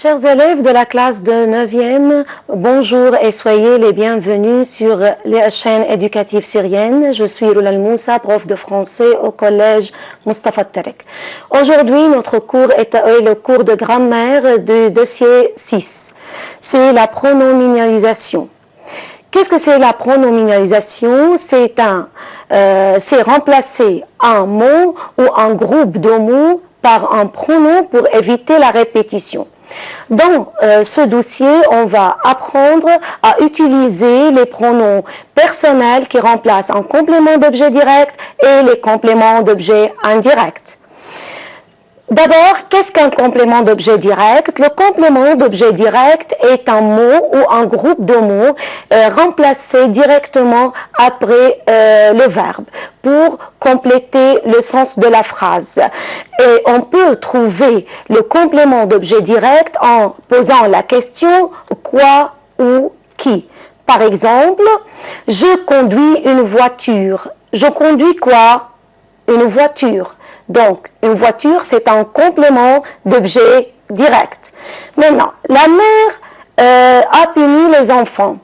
Chers élèves de la classe de 9e, bonjour et soyez les bienvenus sur la chaîne éducative syrienne. Je suis Roulal Moussa, prof de français au collège Mustafa Tarek. Aujourd'hui, notre cours est le cours de grammaire du dossier 6. C'est la pronominalisation. Qu'est-ce que c'est la pronominalisation? C'est remplacer un mot ou un groupe de mots par un pronom pour éviter la répétition. Dans ce dossier, on va apprendre à utiliser les pronoms personnels qui remplacent un complément d'objet direct et les compléments d'objet indirect. D'abord, qu'est-ce qu'un complément d'objet direct? Le complément d'objet direct est un mot ou un groupe de mots remplacé directement après le verbe pour compléter le sens de la phrase. Et on peut trouver le complément d'objet direct en posant la question quoi ou qui. Par exemple, je conduis une voiture. Je conduis quoi? Une voiture. Donc, une voiture, c'est un complément d'objet direct. Maintenant, la mère a puni les enfants.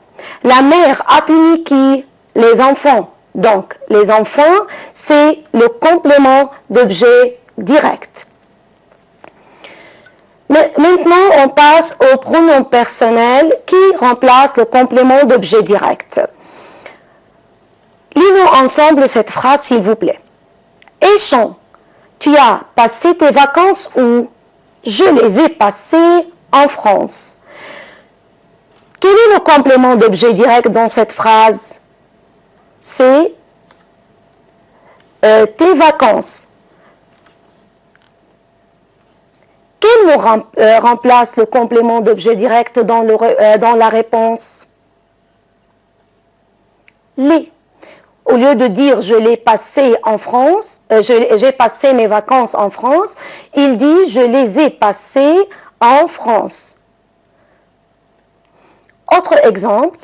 La mère a puni qui? Les enfants. Donc, les enfants, c'est le complément d'objet direct. Maintenant, on passe au pronom personnel qui remplace le complément d'objet direct. Lisons ensemble cette phrase, s'il vous plaît. Échant, tu as passé tes vacances où? Je les ai passées en France. Quel est le complément d'objet direct dans cette phrase? C'est tes vacances. Quel mot remplace le complément d'objet direct dans la réponse? Les. Au lieu de dire je l'ai passé en France, j'ai passé mes vacances en France, il dit je les ai passées en France. Autre exemple,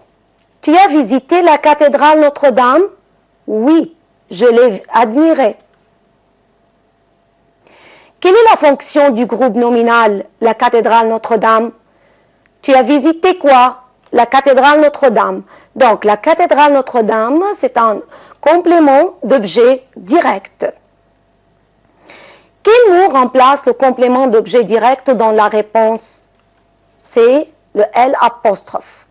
tu as visité la cathédrale Notre-Dame? Oui, je l'ai admirée. Quelle est la fonction du groupe nominal, la cathédrale Notre-Dame? Tu as visité quoi? La cathédrale Notre-Dame. Donc, la cathédrale Notre-Dame, c'est un complément d'objet direct. Quel mot remplace le complément d'objet direct dans la réponse? C'est le L apostrophe.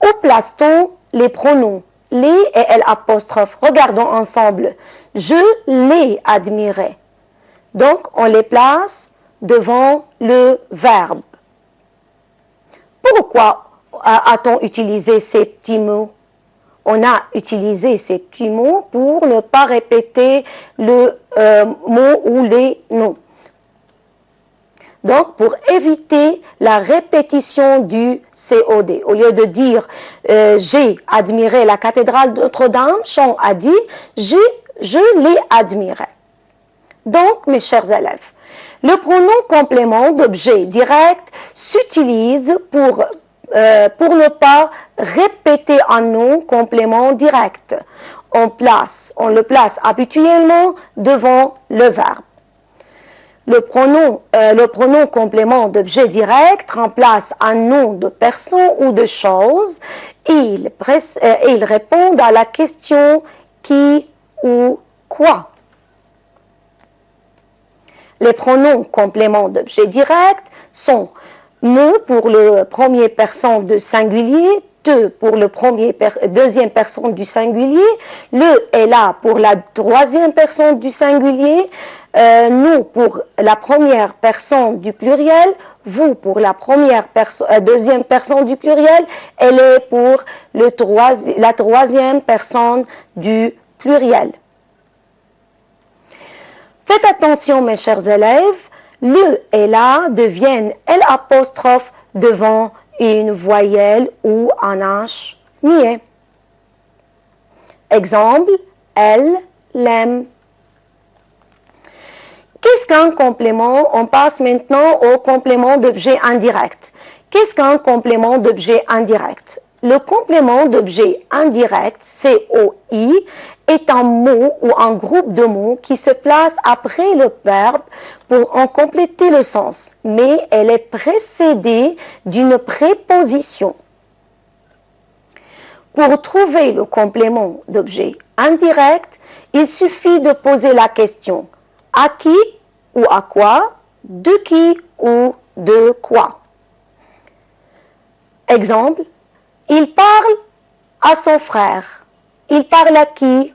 Où place-t-on les pronoms les et L apostrophe? Regardons ensemble. Je l'ai admiré. Donc, on les place devant le verbe. Pourquoi a-t-on utilisé ces petits mots? On a utilisé ces petits mots pour ne pas répéter le mot ou les noms. Donc, pour éviter la répétition du COD. Au lieu de dire j'ai admiré la cathédrale de Notre-Dame, Chon a dit je l'ai admiré. Donc, mes chers élèves, le pronom complément d'objet direct s'utilise pour ne pas répéter un nom complément direct. On le place habituellement devant le verbe. Le pronom complément d'objet direct remplace un nom de personne ou de chose. Il répond à la question qui ou quoi. Les pronoms compléments d'objet direct sont me pour le premier personne du singulier, te pour le deuxième personne du singulier, le est là pour la troisième personne du singulier, nous pour la première personne du pluriel, vous pour la deuxième personne du pluriel, elle est pour la troisième personne du pluriel. Faites attention, mes chers élèves, le et là deviennent L apostrophe devant une voyelle ou un H muet. Exemple, elle l'aime. Qu'est-ce qu'un complément? On passe maintenant au complément d'objet indirect. Qu'est-ce qu'un complément d'objet indirect? Le complément d'objet indirect, COI, est un mot ou un groupe de mots qui se place après le verbe pour en compléter le sens, mais elle est précédée d'une préposition. Pour trouver le complément d'objet indirect, il suffit de poser la question « à qui » ou « à quoi »,« de qui » ou « de quoi ». Exemple, il parle à son frère. Il parle à qui?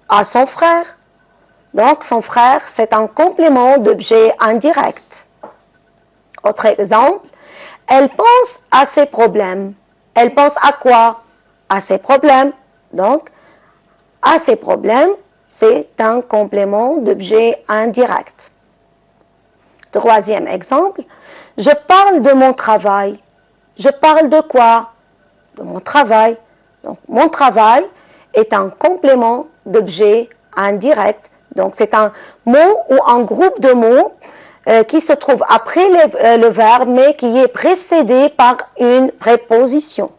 À son frère. Donc, son frère, c'est un complément d'objet indirect. Autre exemple, elle pense à ses problèmes. Elle pense à quoi? À ses problèmes. Donc, à ses problèmes, c'est un complément d'objet indirect. Troisième exemple, je parle de mon travail. Je parle de quoi? De mon travail. Donc, mon travail est un complément d'objet indirect. Donc, c'est un mot ou un groupe de mots qui se trouve après le verbe, mais qui est précédé par une préposition.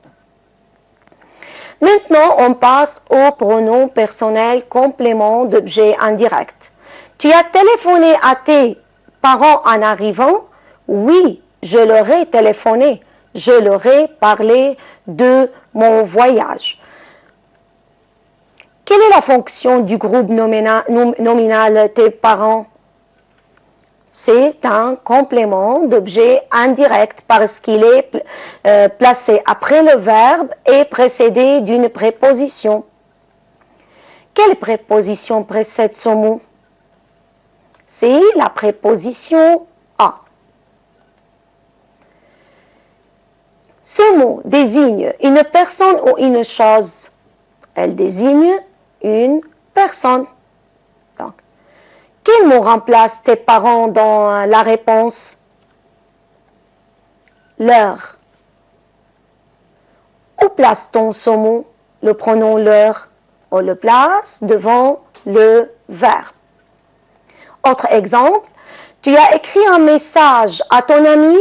Maintenant, on passe au pronom personnel complément d'objet indirect. Tu as téléphoné à tes parents en arrivant? Oui, je leur ai téléphoné. Je leur ai parlé de mon voyage. Quelle est la fonction du groupe nominal tes parents? C'est un complément d'objet indirect parce qu'il est placé après le verbe et précédé d'une préposition. Quelle préposition précède ce mot? C'est la préposition à. Ce mot désigne une personne ou une chose. Elle désigne une personne. Donc, quel mot remplace tes parents dans la réponse? Leur. Où place-t-on ce mot? Le pronom leur. On le place devant le verbe. Autre exemple, tu as écrit un message à ton ami?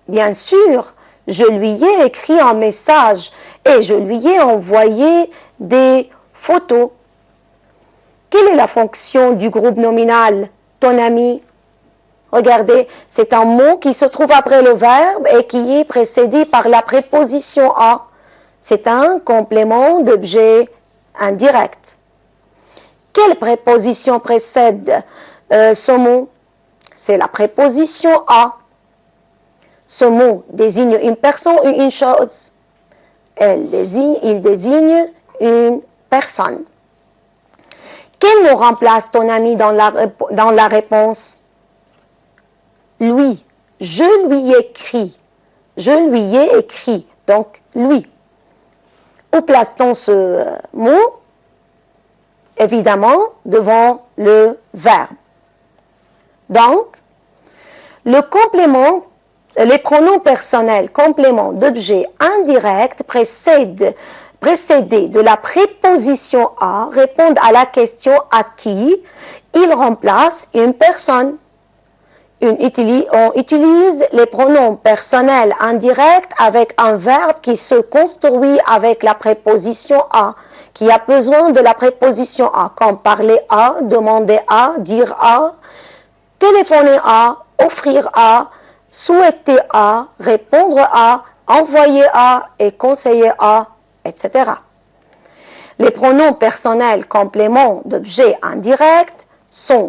Bien sûr, je lui ai écrit un message et je lui ai envoyé des photos. Quelle est la fonction du groupe nominal, ton ami? Regardez, c'est un mot qui se trouve après le verbe et qui est précédé par la préposition à. C'est un complément d'objet indirect. Quelle préposition précède ce mot? C'est la préposition à. Ce mot désigne une personne ou une chose. Il désigne une personne. Quel mot remplace ton ami dans la réponse? Lui. Je lui ai écrit. Je lui ai écrit. Donc, lui. Où place-t-on ce mot? Évidemment, devant le verbe. Donc, les pronoms personnels compléments d'objet indirect précédés de la préposition à répondent à la question à qui. Ils remplacent une personne. On utilise les pronoms personnels indirects avec un verbe qui se construit avec la préposition à, qui a besoin de la préposition à, comme parler à, demander à, dire à, téléphoner à, offrir à, souhaiter à, répondre à, envoyer à et conseiller à, etc. Les pronoms personnels compléments d'objet indirect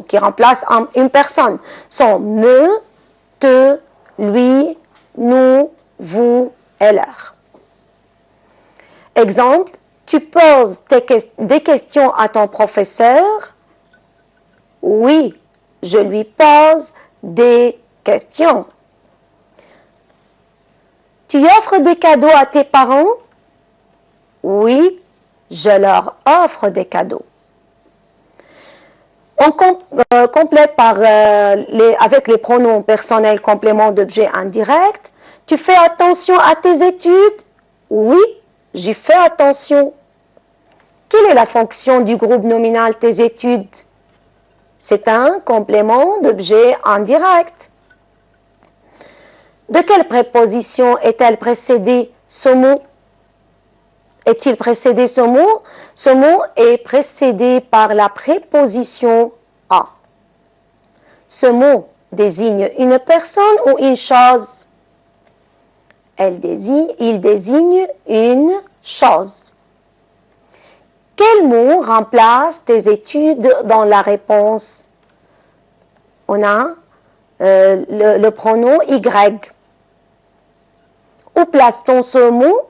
qui remplacent une personne sont me, te, lui, nous, vous et leur. Exemple, tu poses des questions à ton professeur? Oui, je lui pose des questions. Tu offres des cadeaux à tes parents? Oui, je leur offre des cadeaux. On complète avec les pronoms personnels compléments d'objet indirect. Tu fais attention à tes études? Oui, j'y fais attention. Quelle est la fonction du groupe nominal tes études? C'est un complément d'objet indirect. De quelle préposition est-elle précédée ce mot? est-il précédé ce mot? Ce mot est précédé par la préposition à. Ce mot désigne une personne ou une chose? Il désigne une chose. Quel mot remplace tes études dans la réponse? On a le pronom Y. Où place-t-on ce mot?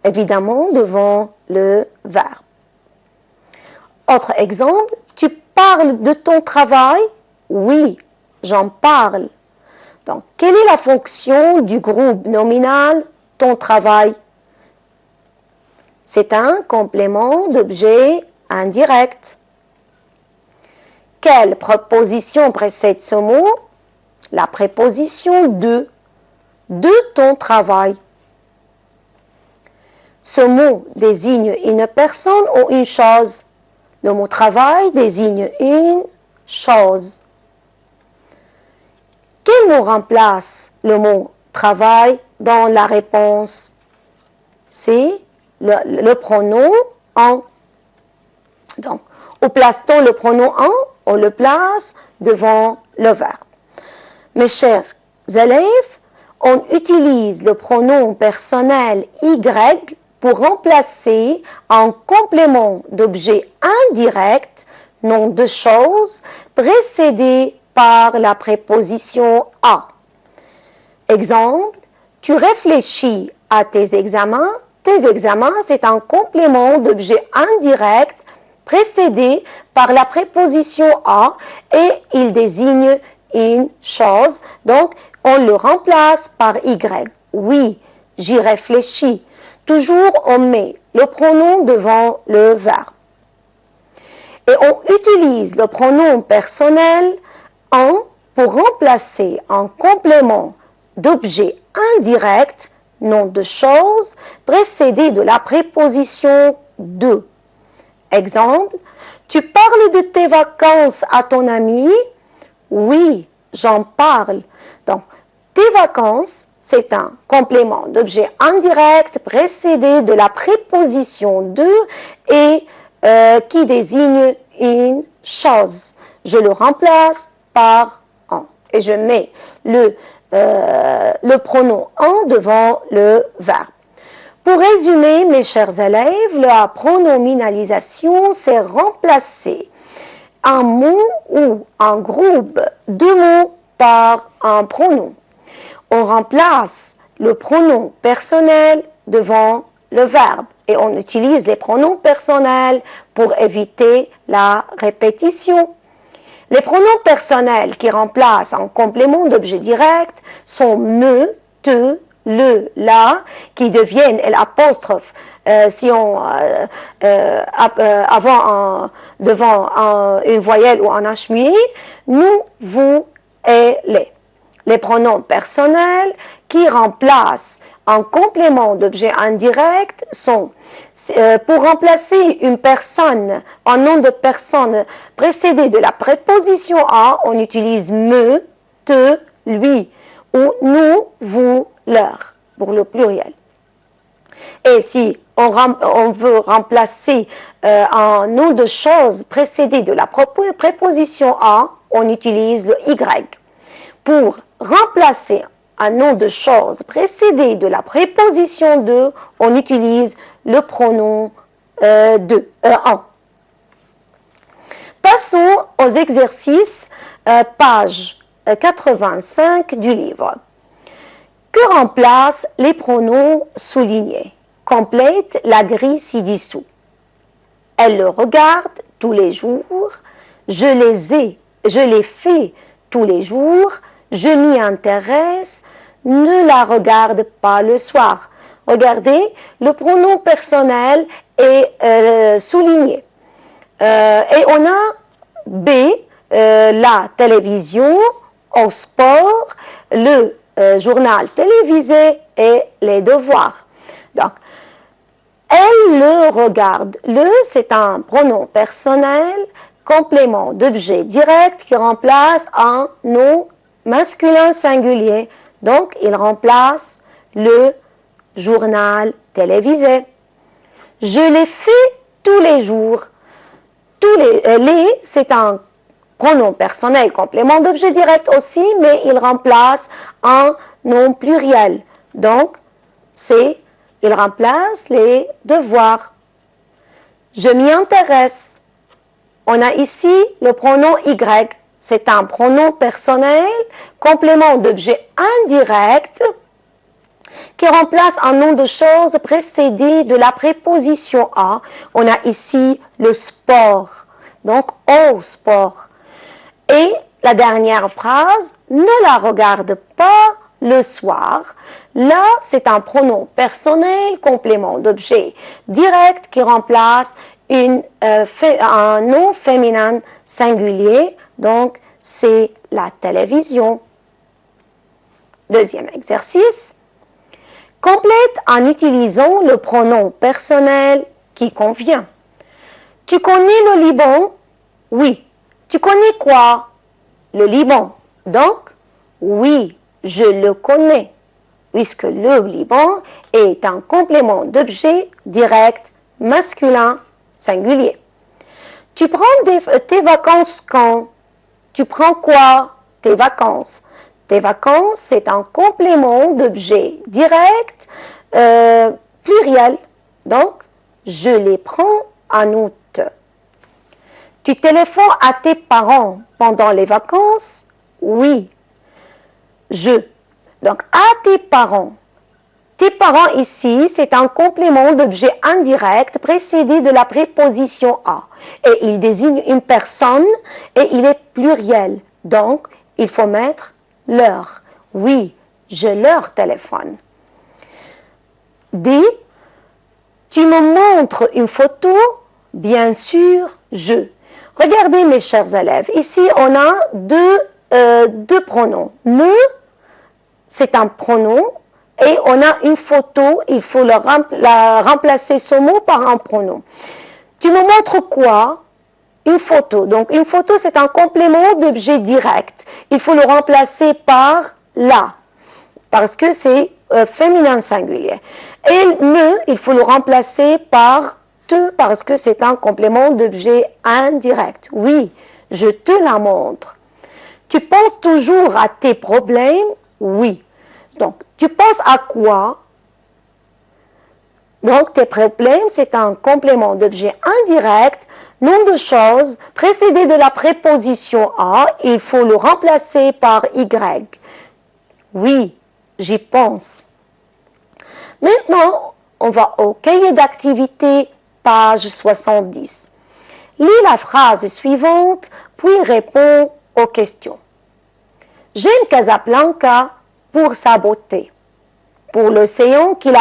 Évidemment, devant le verbe. Autre exemple, tu parles de ton travail? Oui, j'en parle. Donc, quelle est la fonction du groupe nominal ton travail? C'est un complément d'objet indirect. Quelle préposition précède ce mot? La préposition de ton travail. Ce mot désigne une personne ou une chose. Le mot travail désigne une chose. Quel mot remplace le mot travail dans la réponse? C'est le pronom en. Donc, où place-t-on le pronom en? On le place devant le verbe. Mes chers élèves, on utilise le pronom personnel Y pour remplacer un complément d'objet indirect, nom de chose, précédé par la préposition à. Exemple, tu réfléchis à tes examens. Tes examens, c'est un complément d'objet indirect précédé par la préposition à et il désigne une chose. Donc, on le remplace par Y. Oui, j'y réfléchis. Toujours, on met le pronom devant le verbe. Et on utilise le pronom personnel en pour remplacer un complément d'objet indirect, nom de chose, précédé de la préposition de. Exemple, tu parles de tes vacances à ton ami? Oui, j'en parle. Donc, tes vacances, c'est un complément d'objet indirect précédé de la préposition de et qui désigne une chose. Je le remplace par en et je mets le pronom en devant le verbe. Pour résumer, mes chers élèves, la pronominalisation, c'est remplacer un mot ou un groupe de mots par un pronom. On remplace le pronom personnel devant le verbe et on utilise les pronoms personnels pour éviter la répétition. Les pronoms personnels qui remplacent un complément d'objet direct sont me, te, le, la, qui deviennent l'apostrophe devant une voyelle ou un H muet, nous, vous et les. Les pronoms personnels qui remplacent un complément d'objet indirect sont, pour remplacer une personne, un nom de personne précédé de la préposition à, on utilise me, te, lui, ou nous, vous, leur, pour le pluriel. Et si on veut remplacer un nom de chose précédé de la préposition à, on utilise le Y. Pour remplacer un nom de chose précédé de la préposition de, on utilise le pronom en. Passons aux exercices, page 85 du livre. Que remplacent les pronoms soulignés? Complète la grille ci-dessous. Elle le regarde tous les jours. Je les fais tous les jours. Je m'y intéresse. Ne la regarde pas le soir. Regardez, le pronom personnel est souligné. Et on a B, la télévision, au sport, le journal télévisé et les devoirs. Donc, elle le regarde. Le, c'est un pronom personnel, complément d'objet direct qui remplace un nom masculin singulier. Donc, il remplace le journal télévisé. Je les fais tous les jours. Les, c'est un pronom personnel, complément d'objet direct aussi, mais il remplace un nom pluriel. Donc, il remplace les devoirs. Je m'y intéresse. On a ici le pronom Y. C'est un pronom personnel, complément d'objet indirect, qui remplace un nom de chose précédé de la préposition à. On a ici le sport, donc au sport. Et la dernière phrase, ne la regarde pas le soir. Là, c'est un pronom personnel, complément d'objet direct qui remplace un nom féminin singulier, donc c'est la télévision. Deuxième exercice. Complète en utilisant le pronom personnel qui convient. Tu connais le Liban? Oui. Tu connais quoi? Le Liban. Donc, oui, je le connais, puisque le Liban est un complément d'objet direct masculin singulier. Tu prends tes vacances quand? Tu prends quoi? Tes vacances. Tes vacances, c'est un complément d'objet direct pluriel. Donc, je les prends en août. Tu téléphones à tes parents pendant les vacances? Oui. Donc, à tes parents. Tes parents ici, c'est un complément d'objet indirect précédé de la préposition à. Et il désigne une personne et il est pluriel. Donc, il faut mettre leur. Oui, je leur téléphone. D. Tu me montres une photo? Bien sûr, je. Regardez mes chers élèves, ici on a deux pronoms. Me, c'est un pronom, et on a une photo, il faut remplacer ce mot par un pronom. Tu me montres quoi? Une photo. Donc une photo, c'est un complément d'objet direct. Il faut le remplacer par la, parce que c'est féminin singulier. Et me, il faut le remplacer par te, parce que c'est un complément d'objet indirect. Oui, je te la montre. Tu penses toujours à tes problèmes? Oui. Donc, tu penses à quoi? Donc, tes problèmes, c'est un complément d'objet indirect, nom de chose, précédé de la préposition à, il faut le remplacer par Y. Oui, j'y pense. Maintenant, on va au cahier d'activité, page 70. Lis la phrase suivante, puis réponds aux questions. J'aime Casablanca pour sa beauté, pour l'océan qu'il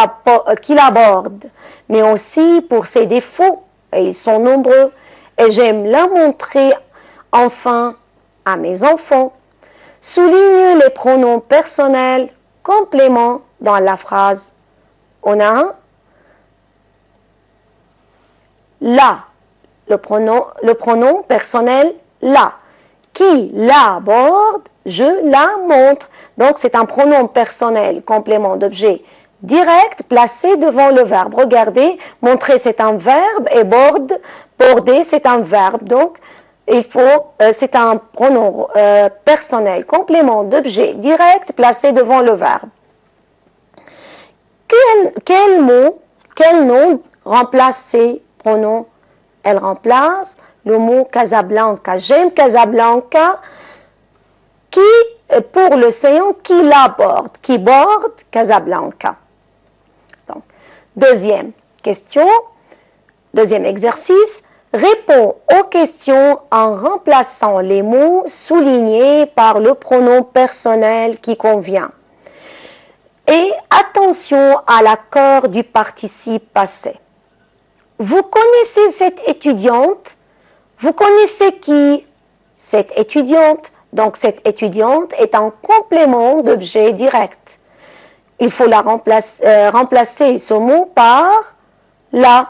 aborde, mais aussi pour ses défauts, et ils sont nombreux, et j'aime la montrer enfin à mes enfants. Souligne les pronoms personnels compléments dans la phrase. On a un la, le pronom personnel la. Qui l'aborde, je la montre. Donc, c'est un pronom personnel, complément d'objet direct, placé devant le verbe. Regardez, montrer, c'est un verbe, et border, c'est un verbe. Donc, c'est un pronom personnel, complément d'objet direct, placé devant le verbe. Quel nom remplace ces pronoms? Elle remplace le mot Casablanca. J'aime Casablanca qui, pour l'océan, qui l'aborde, qui borde Casablanca. Donc, deuxième question, deuxième exercice, réponds aux questions en remplaçant les mots soulignés par le pronom personnel qui convient. Et attention à l'accord du participe passé. Vous connaissez cette étudiante? Vous connaissez qui? Cette étudiante. Donc, cette étudiante est un complément d'objet direct. Il faut remplacer ce mot par la,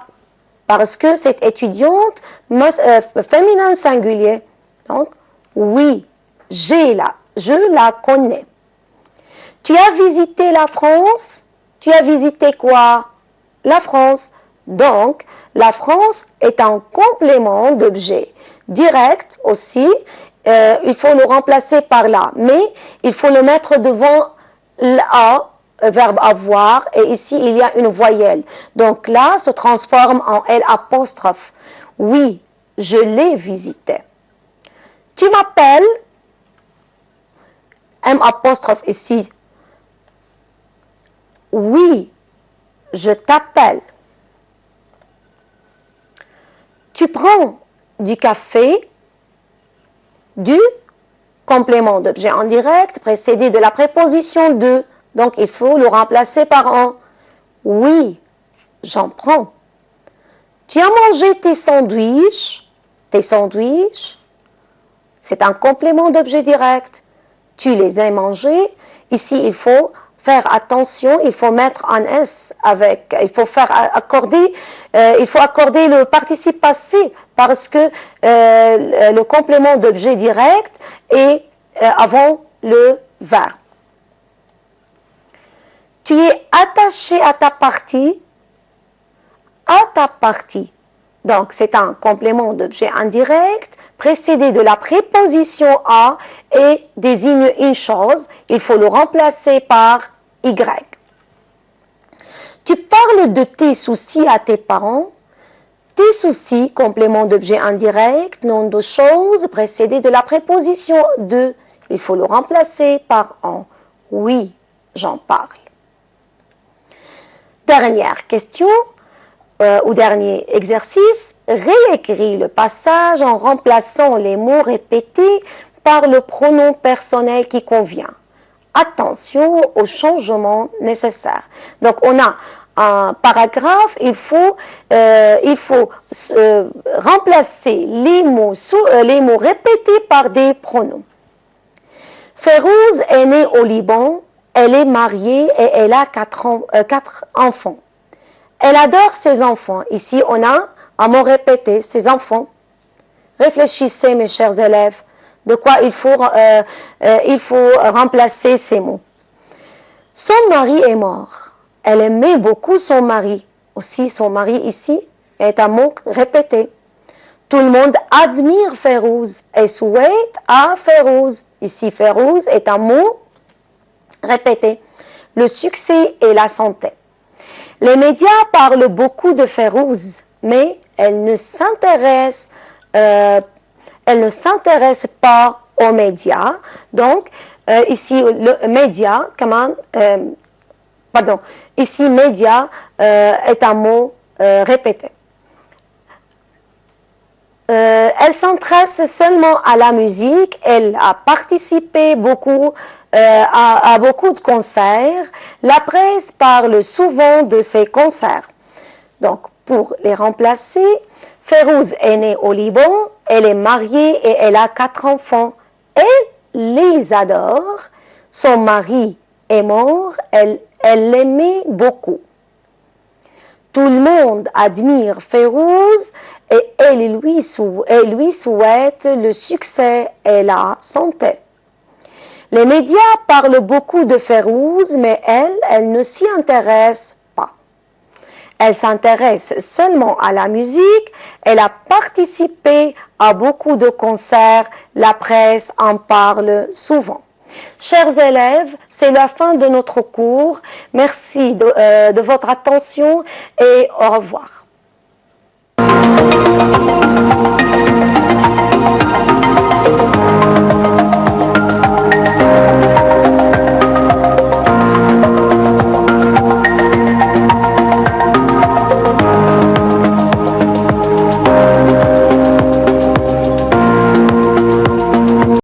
parce que cette étudiante, féminin singulier. Donc, oui, je la connais. Tu as visité la France? Tu as visité quoi? La France. Donc, la France est un complément d'objet direct aussi. Il faut le remplacer par la, mais il faut le mettre devant la, verbe avoir, et ici il y a une voyelle. Donc là se transforme en L apostrophe. Oui, je l'ai visité. Tu m'appelles, M apostrophe ici. Oui, je t'appelle. Tu prends du café, du complément d'objet en direct précédé de la préposition de. Donc, il faut le remplacer par un. Oui, j'en prends. Tu as mangé tes sandwichs. Tes sandwichs, c'est un complément d'objet direct. Tu les as mangés. Ici, il faut faire attention, il faut mettre un S avec, il faut accorder le participe passé parce que le complément d'objet direct est avant le verbe. Tu es attaché à ta partie, Donc, c'est un complément d'objet indirect précédé de la préposition à et désigne une chose. Il faut le remplacer par Y. Tu parles de tes soucis à tes parents. Tes soucis, complément d'objet indirect, nom de chose précédé de la préposition de. Il faut le remplacer par un. Oui, j'en parle. Dernière question. Au dernier exercice, réécris le passage en remplaçant les mots répétés par le pronom personnel qui convient. Attention aux changements nécessaires. Donc, on a un paragraphe, il faut remplacer les mots répétés par des pronoms. Férouz est née au Liban, elle est mariée et elle a 4 enfants. Elle adore ses enfants. Ici, on a un mot répété, ses enfants. Réfléchissez, mes chers élèves, de quoi il faut remplacer ces mots. Son mari est mort. Elle aimait beaucoup son mari. Aussi, son mari ici est un mot répété. Tout le monde admire Férouz et souhaite à Férouz. Ici, Férouz est un mot répété. Le succès et la santé. Les médias parlent beaucoup de Férouz, mais elles ne s'intéressent pas aux médias. Donc, ici, le média, ici, média est un mot répété. Elle s'intéresse seulement à la musique. Elle a participé beaucoup à beaucoup de concerts. La presse parle souvent de ces concerts. Donc, pour les remplacer, Férouz est née au Liban, elle est mariée et elle a 4 enfants. Elle les adore. Son mari est mort, elle l'aimait beaucoup. Tout le monde admire Férouz et elle lui souhaite le succès et la santé. Les médias parlent beaucoup de Férouz, mais elle ne s'y intéresse pas. Elle s'intéresse seulement à la musique, elle a participé à beaucoup de concerts, la presse en parle souvent. Chers élèves, c'est la fin de notre cours. Merci de votre attention et au revoir.